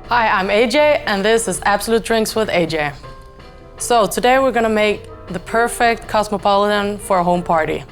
Hi, I'm AJ, and this is Absolut Drinks with AJ. So today we're gonna make the perfect Cosmopolitan for a home party.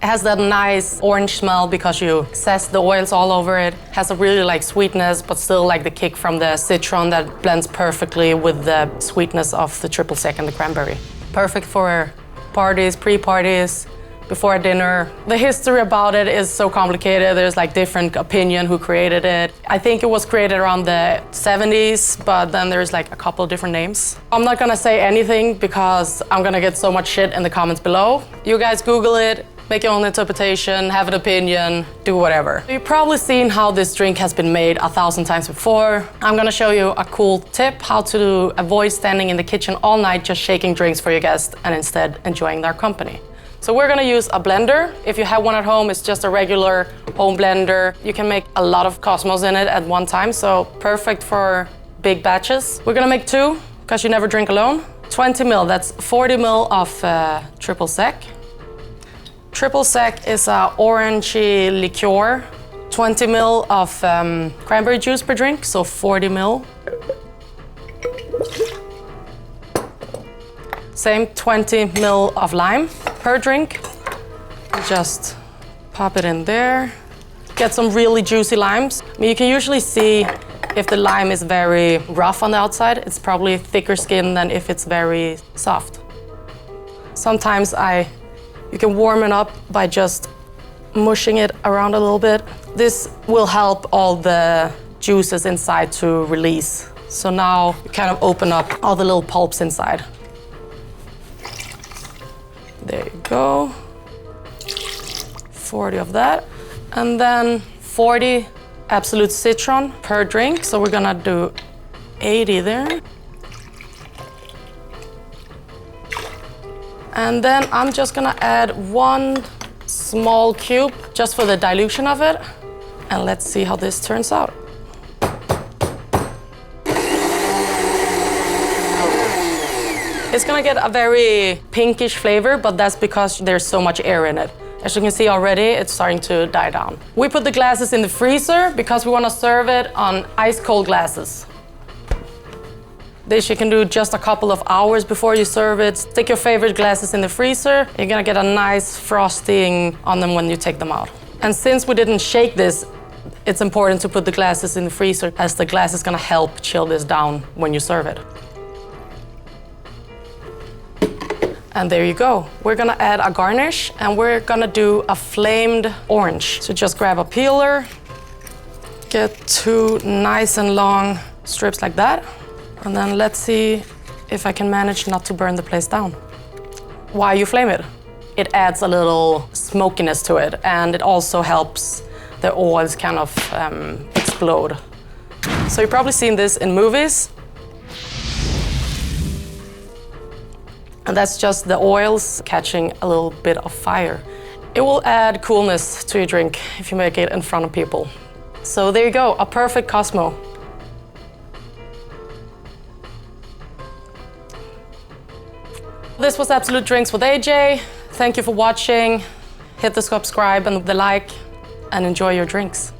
It has that nice orange smell because you zest the oils all over it. Has a really sweetness, but still the kick from the citron that blends perfectly with the sweetness of the triple sec and the cranberry. Perfect for parties, pre-parties, before a dinner. The history about it is so complicated. There's different opinion who created it. I think it was created around the 70s, but then there's a couple of different names. I'm not gonna say anything because I'm gonna get so much shit in the comments below. You guys Google it, make your own interpretation, have an opinion, do whatever. You've probably seen how this drink has been made 1,000 times before. I'm gonna show you a cool tip how to avoid standing in the kitchen all night just shaking drinks for your guests and instead enjoying their company. So we're gonna use a blender. If you have one at home, it's just a regular home blender. You can make a lot of Cosmos in it at one time, so perfect for big batches. We're gonna make 2, because you never drink alone. 20 ml, that's 40 ml of triple sec. Triple sec is a orangey liqueur. 20 ml of cranberry juice per drink, so 40 ml. Same 20 ml of lime per drink. Just pop it in there. Get some really juicy limes. You can usually see if the lime is very rough on the outside, it's probably thicker skin than if it's very soft. Sometimes you can warm it up by just mushing it around a little bit. This will help all the juices inside to release. So now you kind of open up all the little pulps inside. There you go. 40 of that. And then 40 Absolut Citron per drink. So we're gonna do 80 there. And then I'm just gonna add 1 small cube just for the dilution of it. And let's see how this turns out. It's gonna get a very pinkish flavor, but that's because there's so much air in it. As you can see already, it's starting to die down. We put the glasses in the freezer because we wanna serve it on ice cold glasses. This you can do just a couple of hours before you serve it. Stick your favorite glasses in the freezer. You're gonna get a nice frosting on them when you take them out. And since we didn't shake this, it's important to put the glasses in the freezer as the glass is gonna help chill this down when you serve it. And there you go. We're gonna add a garnish and we're gonna do a flamed orange. So just grab a peeler, get 2 nice and long strips like that. And then let's see if I can manage not to burn the place down. Why you flame it? It adds a little smokiness to it and it also helps the oils kind of explode. So you've probably seen this in movies. And that's just the oils catching a little bit of fire. It will add coolness to your drink if you make it in front of people. So there you go, a perfect Cosmo. This was Absolut Drinks with AJ. Thank you for watching. Hit the subscribe and the like and enjoy your drinks.